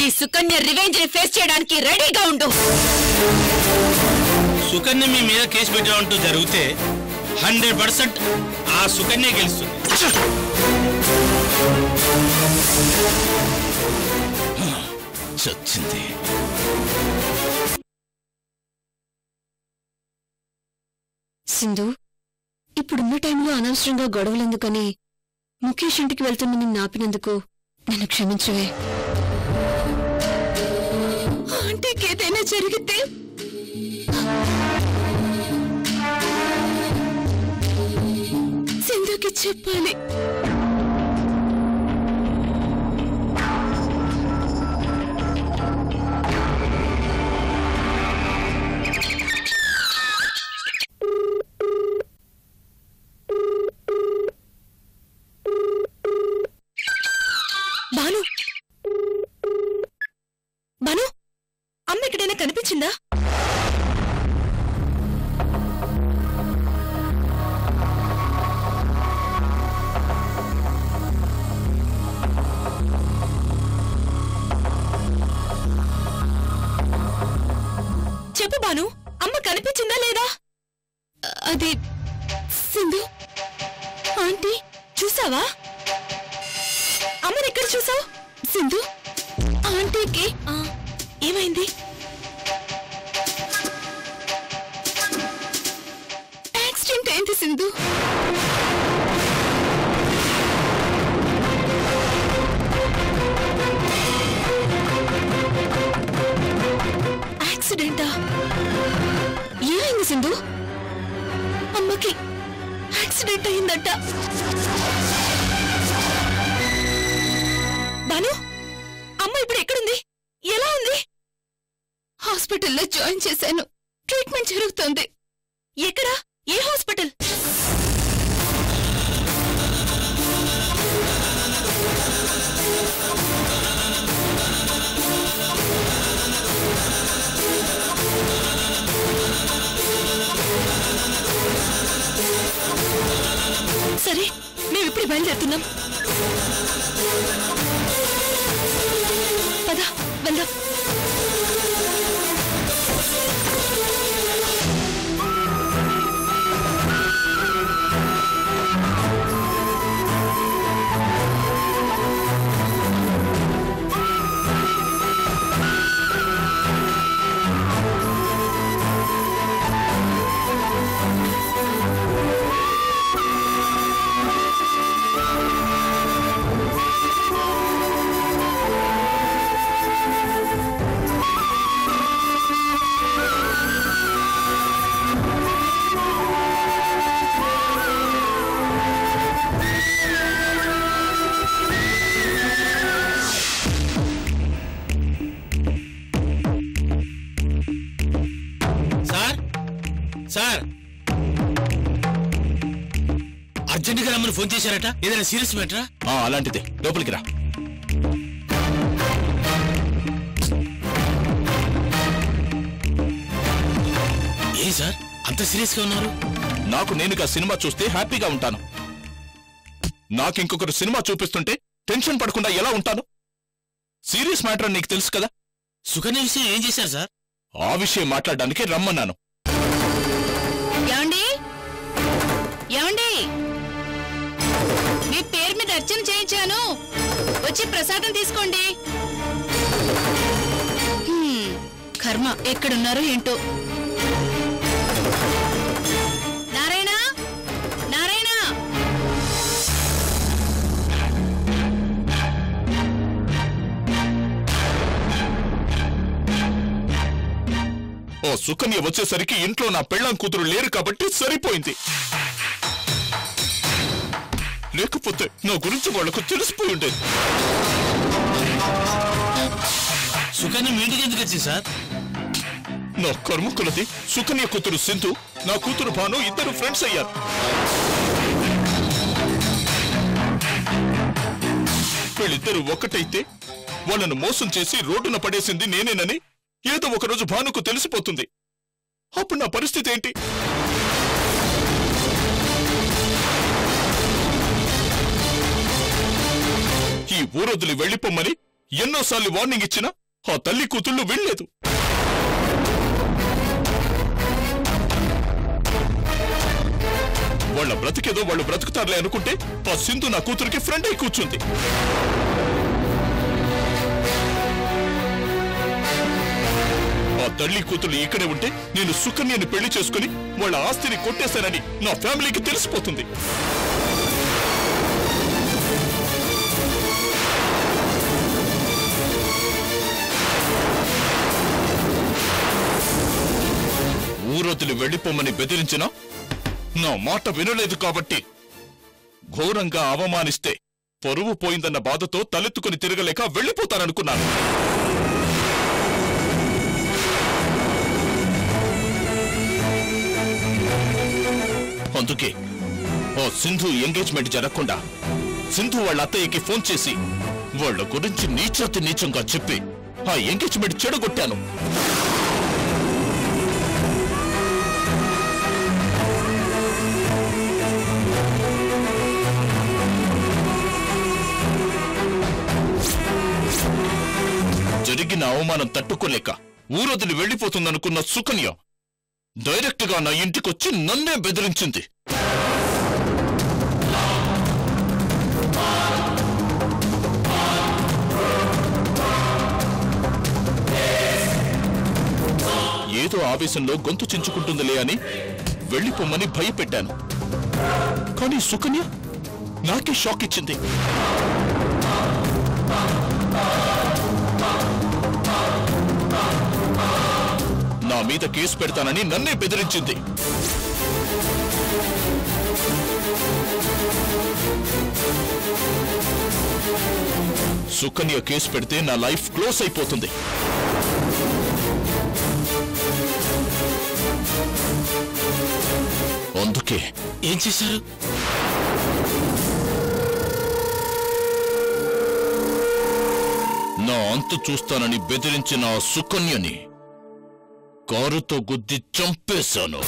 ఈ సుకన్య రివెంజ్ ని ఫేస్ చేయడానికి రెడీగా ఉండు. సుకన్య మీ మీద కేసు పెట్టాలంటూ జరిగితే 100% ఆ సుకన్య గెలుస్తుంది. చచ్చింది. సింధు, ఇప్పుడున్న టైంలో అనవసరంగా గొడవలెందుకని ముఖేష్ ఇంటికి వెళ్తున్న నిన్ను ఆపినందుకు నన్ను క్షమించవే. ఆంటీకి ఏదైనా జరిగితే సింధుకి చెప్పాలి. బాను, బాను, అమ్మ ఎక్కడైనా కనిపించిందా? చెప్పు బాను, అమ్మ కనిపించిందా లేదా? అది సింధు ఆంటీ, చూసావా? అమ్మని ఎక్కడ చూసావు? సింధు ఆంటీకి ఏమైంది? యాక్సిడెంట్ అయింది సింధు. యాక్సిడెంటా? ఏమైంది సింధు? అమ్మకి యాక్సిడెంట్ అయిందట. బాను, అమ్మ ఇప్పుడు ఎక్కడుంది? ఎలా ఉంది? హాస్పిటల్లో జాయిన్ చేశాను. ట్రీట్మెంట్ జరుగుతోంది. ఎక్కడ? ఏ హాస్పిటల్? సరే, మేము ఇప్పుడు బయలుదేరుతున్నాం. పద వెళ్దాం. సార్, అర్జెంటుగా రమ్మని ఫోన్ చేశారట. ఏదైనా సీరియస్ మ్యాటరా? అలాంటిదే. లోపలికి రా. ఏ సార్ అంత సీరియస్ గా ఉన్నారు? నాకు నేనుగా సినిమా చూస్తే హ్యాపీగా ఉంటాను. నాకింకొకరు సినిమా చూపిస్తుంటే టెన్షన్ పడకుండా ఎలా ఉంటాను? సీరియస్ మ్యాటర్ నీకు తెలుసు కదా. సుకన్య విషయం ఏం చేశారు సార్? ఆ విషయం మాట్లాడడానికి రమ్మన్నాను. ఏమండి, మీ పేరు మీద అర్చన చేయించాను, వచ్చి ప్రసాదం తీసుకోండి. కర్మ ఎక్కడున్నారో ఏంటో. నారాయణ, నారాయణ. ఓ సుకన్య వచ్చేసరికి ఇంట్లో నా పెళ్ళాం కూతురు లేరు కాబట్టి సరిపోయింది. లేకపోతే నా గురించి వాళ్లకు తెలిసిపోయి ఉండేది. సుకన్య మీ ఇంటికి ఎందుకు వచ్చింది సార్? నా కర్మకులది. సుకన్య కూతురు సింధు, నా కూతురు భాను ఇద్దరు ఫ్రెండ్స్ అయ్యారు. వీళ్ళిద్దరూ ఒక్కటైతే వాళ్ళను మోసం చేసి రోడ్డున పడేసింది నేనేనని ఏదో ఒకరోజు భానుకు తెలిసిపోతుంది. అప్పుడు నా పరిస్థితి ఏంటి? ఈ ఊరొదిలి వెళ్ళిపోమ్మని ఎన్నోసార్లు వార్నింగ్ ఇచ్చినా ఆ తల్లి కూతుళ్ళు వినలేదు. వాళ్ళ బ్రతికేదో వాళ్ళు బ్రతుకుతారులే అనుకుంటే ఆ సింధు నా కూతురికి ఫ్రెండ్ అయి కూర్చుంది. ఆ తల్లి కూతురు ఇక్కడే ఉంటే నేను సుకన్యని పెళ్లి చేసుకుని వాళ్ళ ఆస్తిని కొట్టేశానని నా ఫ్యామిలీకి తెలిసిపోతుంది. ఊరొదిలి వెళ్లిపోమని బెదిరించినా నా మాట వినలేదు కాబట్టి ఘోరంగా అవమానిస్తే పరువు పోయిందన్న బాధతో తలెత్తుకుని తిరగలేక వెళ్లిపోతాననుకున్నాను. అందుకే ఆ సింధు ఎంగేజ్మెంట్ జరగకుండా సింధు వాళ్ళ అత్తయ్యకి ఫోన్ చేసి వాళ్ళ గురించి నీచాతి నీచంగా చెప్పి ఆ ఎంగేజ్మెంట్ చెడగొట్టాను. జరిగిన అవమానం తట్టుకోలేక ఊరొదిలి వెళ్లిపోతుందనుకున్న సుకన్య డైరెక్ట్ గా నా ఇంటికొచ్చి నన్నే బెదిరించింది. ఏదో ఆవేశంలో గొంతు చించుకుంటుందిలే అని వెళ్లిపోమ్మని భయపెట్టాను. కానీ సుకన్య నాకే షాక్ ఇచ్చింది. నా మీద కేసు పెడతానని నన్నే బెదిరించింది. సుకన్య కేసు పెడితే నా లైఫ్ క్లోజ్ అయిపోతుంది. అందుకే ఏం చేశారు? నా అంతు చూస్తానని బెదిరించిన ఆ సుకన్యని కారుతో గుద్ది చంపేశాను.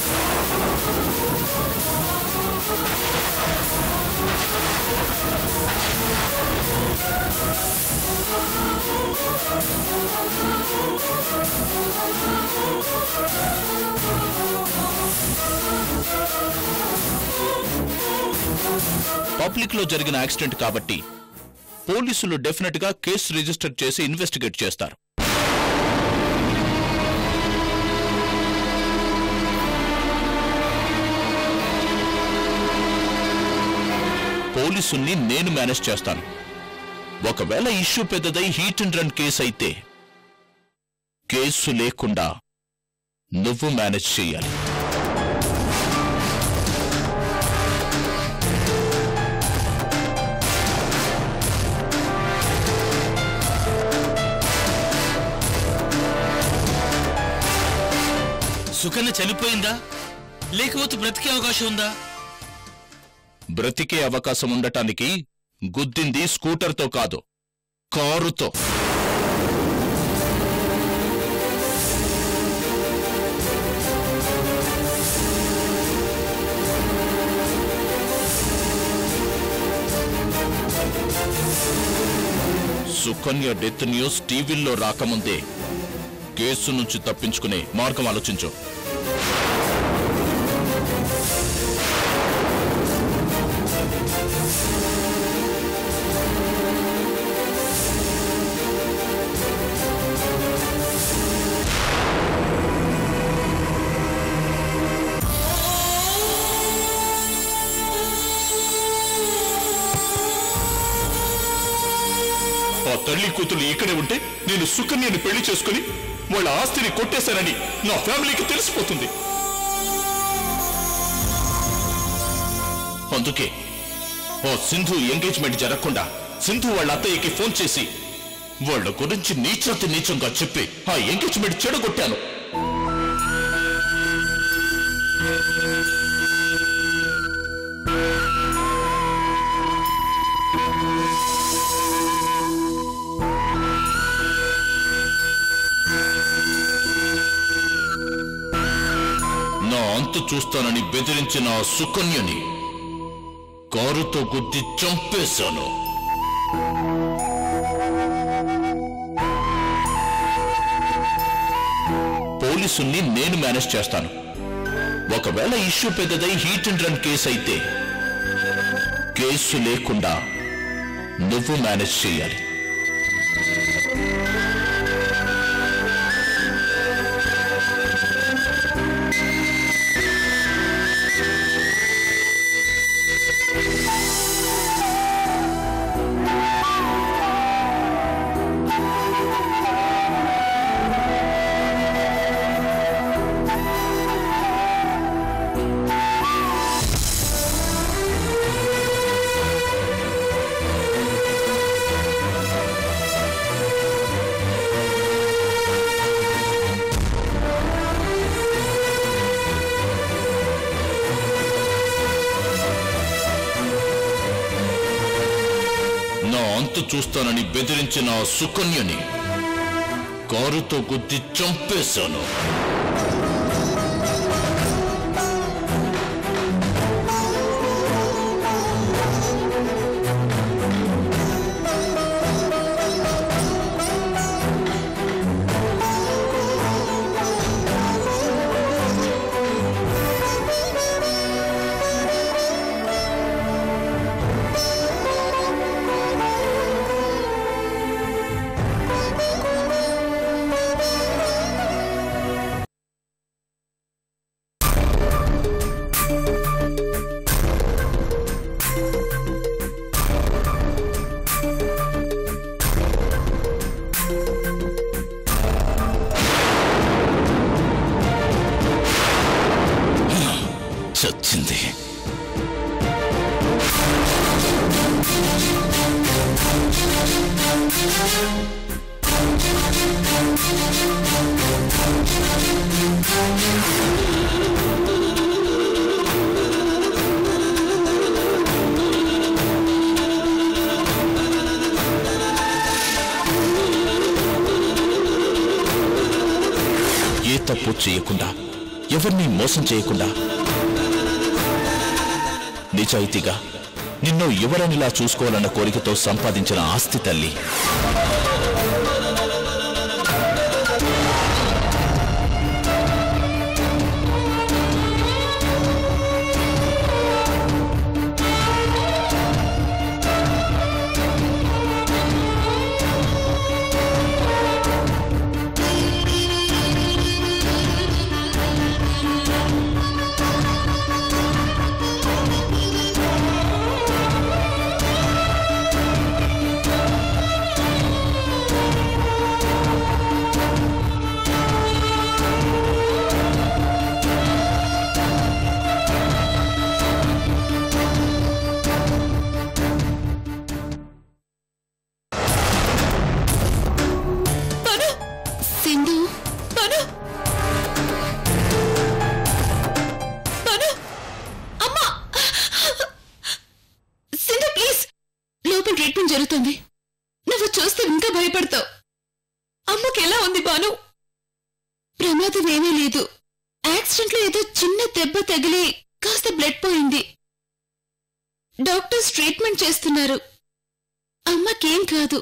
పబ్లిక్ లో జరిగిన యాక్సిడెంట్ కాబట్టి పోలీసులు డెఫినెట్ గా కేసు రిజిస్టర్ చేసి ఇన్వెస్టిగేట్ చేస్తారు. పోలీసుల్ని నేను మేనేజ్ చేస్తాను. ఒకవేళ ఇష్యూ పెద్దదై హీట్ అండ్ రన్ కేసు అయితే కేసు లేకుండా నువ్వు మేనేజ్ చేయాలి. సుకన్య చనిపోయిందా లేకపోతే బ్రతికే అవకాశం ఉందా? బ్రతికే అవకాశం ఉండటానికి గుద్దింది స్కూటర్తో కాదు, కారుతో. సుకన్య డెత్ న్యూస్ టీవీల్లో రాకముందే కేసు నుంచి తప్పించుకునే మార్గం ఆలోచించు. ఆ తల్లి కూతురు ఇక్కడే ఉంటే నేను సుకన్యని పెళ్లి చేసుకుని వాళ్ళ ఆస్తిని కొట్టేశానని నా ఫ్యామిలీకి తెలిసిపోతుంది. అందుకే ఓ సింధు ఎంగేజ్మెంట్ జరగకుండా సింధు వాళ్ళ అత్తయ్యకి ఫోన్ చేసి వాళ్ళ గురించి నీచాతి నీచంగా చెప్పి ఆ ఎంగేజ్మెంట్ చెడగొట్టాను. నా అంతు చూస్తానని బెదిరించిన ఆ సుకన్యని కారుతో గుద్ది చంపేశాను. పోలీసుల్ని నేను మేనేజ్ చేస్తాను. ఒకవేళ ఇష్యూ పెద్దదై హీట్ అండ్ రన్ కేసు అయితే కేసు లేకుండా నువ్వు మేనేజ్ చేయాలి. అంతు చూస్తానని బెదిరించిన సుకన్యని కారుతో గుద్ది చంపేశాను. చచ్చింది. ఏ తప్పు చేయకుండా, ఎవరిని మోసం చేయకుండా, నిజాయితీగా నిన్ను ఎవరనిలా చూసుకోవాలన్న కోరికతో సంపాదించిన ఆస్తి తల్లి. జరుగుతుంది. నువ్వు చూస్తే ఇంకా భయపడతావు. అమ్మకి ఎలా ఉంది బాను? ప్రమాదం ఏమీ లేదు. యాక్సిడెంట్ లో ఏదో చిన్న దెబ్బ తగిలి కాస్త బ్లడ్ పోయింది. డాక్టర్స్ ట్రీట్మెంట్ చేస్తున్నారు. అమ్మకేం కాదు.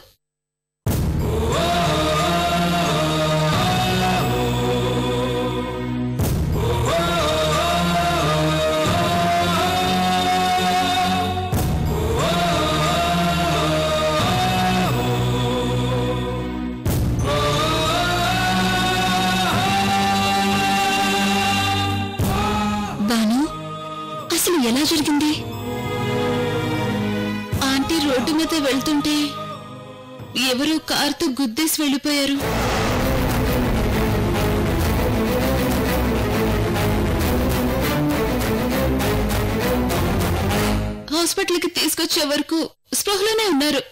ఎలా జరిగింది? ఆంటీ రోడ్డు మీద వెళ్తుంటే ఎవరో కారుతో గుద్దేసి వెళ్ళిపోయారు. హాస్పిటల్కి తీసుకొచ్చే వరకు స్పృహలోనే ఉన్నారు.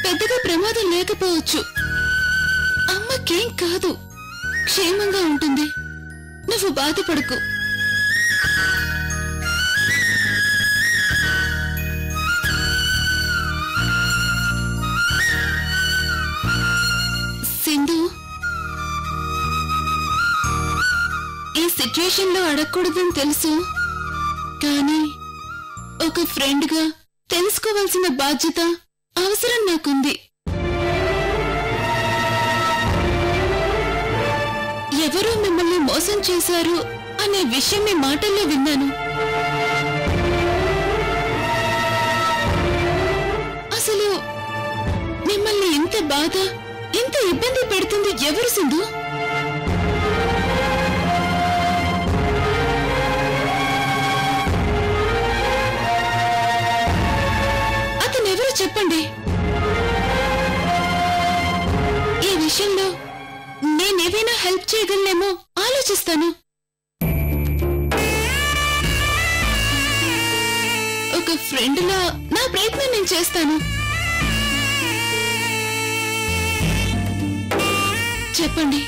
పెద్దగా ప్రమాదం లేకపోవచ్చు. అమ్మకేం కాదు, క్షేమంగా ఉంటుంది. నువ్వు బాధపడకు. సింధు, ఈ సిచ్యుయేషన్లో అడగకూడదని తెలుసు, కానీ ఒక ఫ్రెండ్గా తెలుసుకోవాల్సిన బాధ్యత, అవసరం నాకుంది. ఎవరో మిమ్మల్ని మోసం చేశారు అనే విషయం మీ మాటల్లో విన్నాను. అసలు మిమ్మల్ని ఇంత బాధ, ఇంత ఇబ్బంది పెడుతుంది ఎవరు సింధు? అతనెవరు చెప్పండి. ఈ విషయంలో నేనేవైనా హెల్ప్ చేయగలనేమో ఆలోచిస్తాను. ఒక ఫ్రెండ్లా నా ప్రయత్నం నేను చేస్తాను. చెప్పండి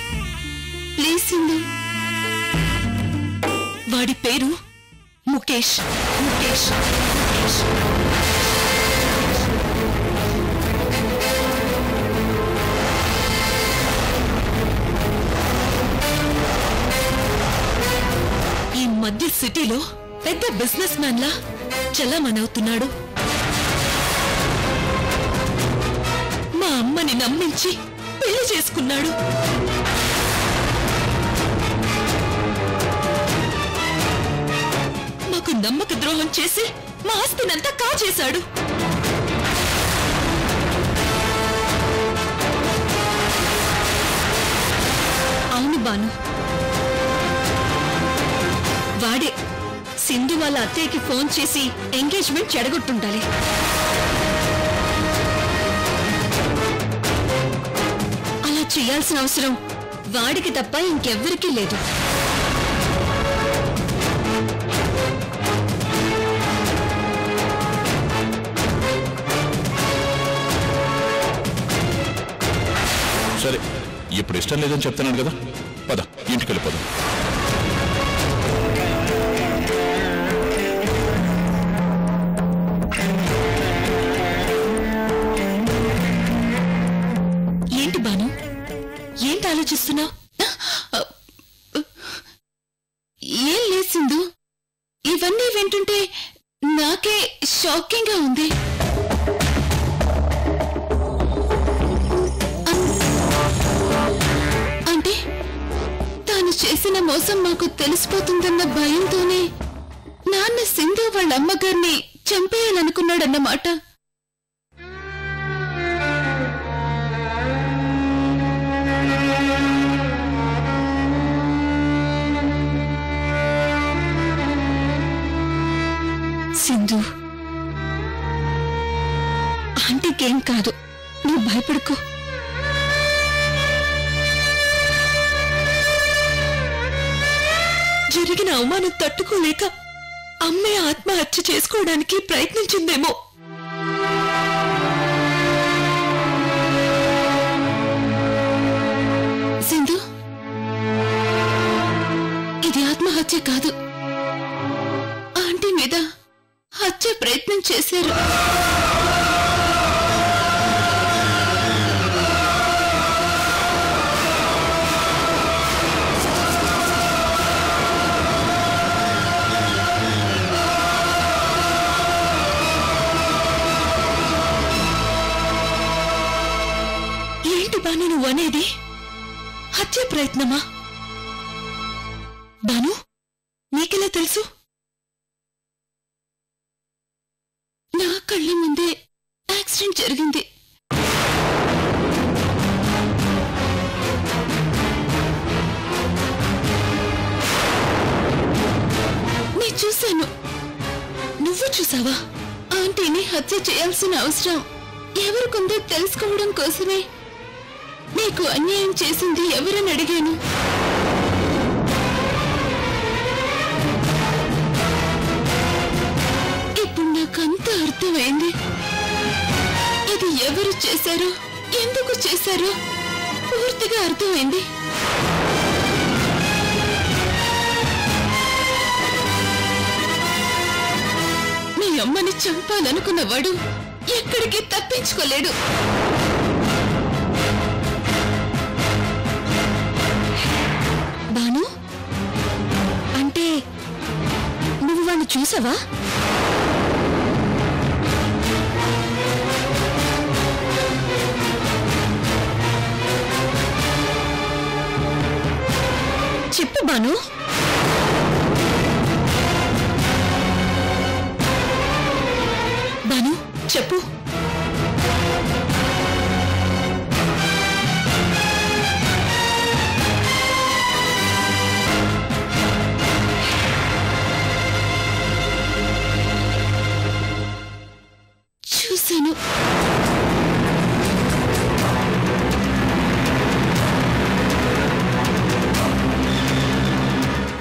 ప్లీజ్ సింధు. వాడి పేరు ముఖేష్. ముఖేష్ ముఖేష్ ఈ మధ్య సిటీలో పెద్ద బిజినెస్ మ్యాన్ లా చలామణవుతున్నాడు. మా అమ్మని నమ్మించి పెళ్లి చేసుకున్నాడు. మాకు నమ్మక ద్రోహం చేసి మా ఆస్తినంతా కాజేశాడు. అవును బాను, వాడే సింధు వాళ్ళ అత్తయ్యకి ఫోన్ చేసి ఎంగేజ్మెంట్ చెడగొట్టుండాలి. అలా చేయాల్సిన అవసరం వాడికి తప్ప ఇంకెవ్వరికీ లేదు. సరే, ఇప్పుడు ఇష్టం లేదని చెప్తున్నాను కదా, పద ఇంటికి వెళ్ళిపోదాం. ఏంటి బాను, ఏంటి ఆలోచిస్తున్నావు? ఏం లేదు సింధు, ఇవన్నీ వింటుంటే నాకే షాకింగ్ గా ఉంది. అంటే తాను చేసిన మోసం మాకు తెలిసిపోతుందన్న భయంతోనే నాన్న సింధు వాళ్ళ అమ్మగారిని చంపేయాలనుకున్నాడన్నమాట. సింధు, ఆంటీకేం కాదు, నువ్వు భయపడుకో. జరిగిన అవమానం తట్టుకోలేక అమ్మే ఆత్మహత్య చేసుకోవడానికి ప్రయత్నించిందేమో. సింధు, ఇది ఆత్మహత్య కాదు, ఆంటీ మీద హత్య ప్రయత్నం చేశారు. ఏంటి బాను నువ్వు అనేది? హత్య ప్రయత్నమా? బాను, నీకెలా తెలుసు? నా కళ్ళ ముందే యాక్సిడెంట్ జరిగింది. నేను చూశాను. నువ్వు చూసావా? ఆంటీని హత్య చేయాల్సిన అవసరం ఎవరికుందో తెలుసుకోవడం కోసమే నీకు అన్యాయం చేసింది ఎవరని అడిగాను. ఇప్పుడు నాకంతా అర్థమైంది. ఇది ఎవరు చేశారో, ఎందుకు చేశారో పూర్తిగా అర్థమైంది. మీ అమ్మని చంపాలనుకున్నవాడు ఎక్కడికి తప్పించుకోలేడు. బాను, అంటే నువ్వు వాణ్ణి చూసావా? బాను బాను చెప్పు. చూశాను.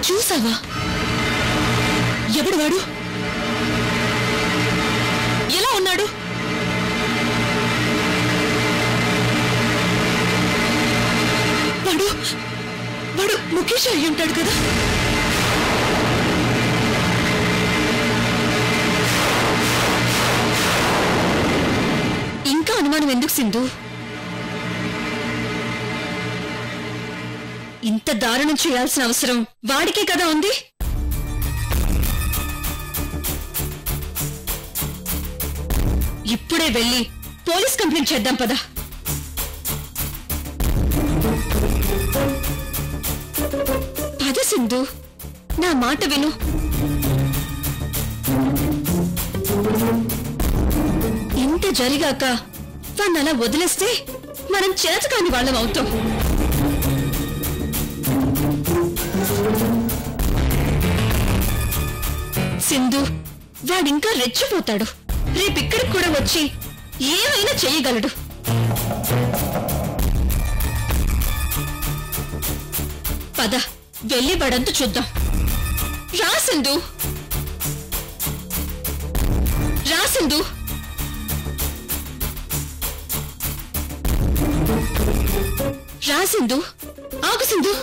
చూసావా? ఎవడు వాడు? ఎలా ఉన్నాడు? వాడు వాడు ముఖేష్ అయి ఉంటాడు కదా. ఇంకా అనుమానం ఎందుకు సింధు? ఇంత దారుణం చేయాల్సిన అవసరం వాడికే కదా ఉంది. ఇప్పుడే వెళ్ళి పోలీస్ కంప్లైంట్ చేద్దాం పదా. పద సింధు, నా మాట విను. ఇంత జరిగాక వాణ్ణి అలా వదిలేస్తే మనం చేతకాని వాళ్ళం అవుతాం. సింధు, వాడింకా రెచ్చిపోతాడు. రేపిక్కడికి కూడా వచ్చి ఏమైనా చేయగలడు. పద వెళ్ళి వాడంతా చూద్దాం. రా సింధు, రా సింధు. రా సింధు, ఆగు సింధు.